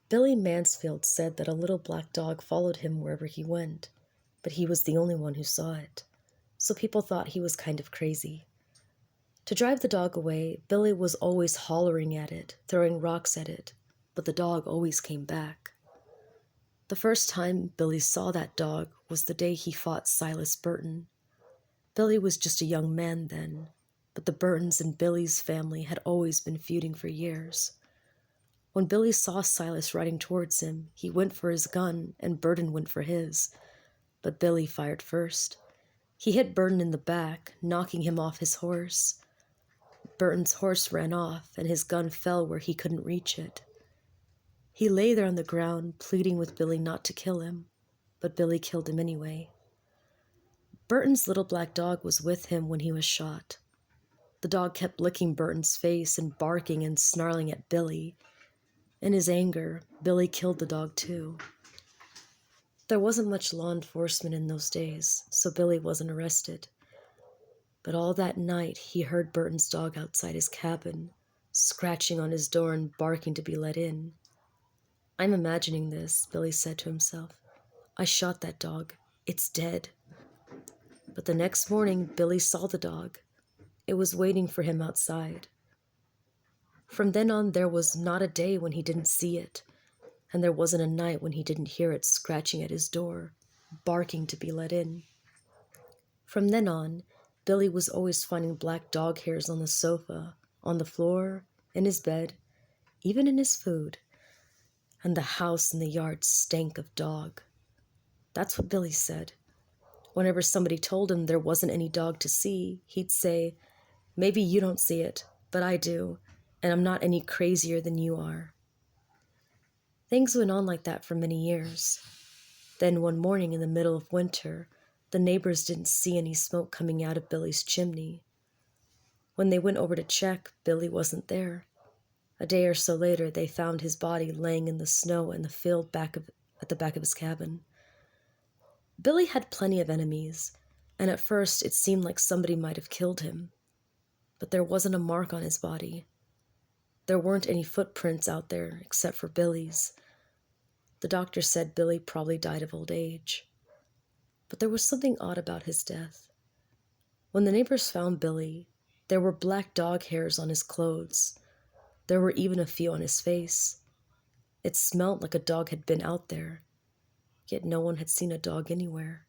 Billy Mansfield said that a little black dog followed him wherever he went, but he was the only one who saw it, so people thought he was kind of crazy. To drive the dog away, Billy was always hollering at it, throwing rocks at it, but the dog always came back. The first time Billy saw that dog was the day he fought Silas Burton. Billy was just a young man then, but the Burtons and Billy's family had always been feuding for years. When Billy saw Silas riding towards him, he went for his gun and Burton went for his, but Billy fired first. He hit Burton in the back, knocking him off his horse. Burton's horse ran off and his gun fell where he couldn't reach it. He lay there on the ground, pleading with Billy not to kill him, but Billy killed him anyway. Burton's little black dog was with him when he was shot. The dog kept licking Burton's face and barking and snarling at Billy. In his anger, Billy killed the dog too. There wasn't much law enforcement in those days, so Billy wasn't arrested. But all that night, he heard Burton's dog outside his cabin, scratching on his door and barking to be let in. "I'm imagining this," Billy said to himself. "I shot that dog. It's dead." But the next morning, Billy saw the dog. It was waiting for him outside. From then on, there was not a day when he didn't see it, and there wasn't a night when he didn't hear it scratching at his door, barking to be let in. From then on, Billy was always finding black dog hairs on the sofa, on the floor, in his bed, even in his food, and the house and the yard stank of dog. That's what Billy said. Whenever somebody told him there wasn't any dog to see, he'd say, "Maybe you don't see it, but I do, and I'm not any crazier than you are." Things went on like that for many years. Then one morning in the middle of winter, the neighbors didn't see any smoke coming out of Billy's chimney. When they went over to check, Billy wasn't there. A day or so later, they found his body laying in the snow in the field at the back of his cabin. Billy had plenty of enemies, and at first it seemed like somebody might have killed him. But there wasn't a mark on his body. There weren't any footprints out there except for Billy's. The doctor said Billy probably died of old age. But there was something odd about his death. When the neighbors found Billy, there were black dog hairs on his clothes. There were even a few on his face. It smelled like a dog had been out there, yet no one had seen a dog anywhere.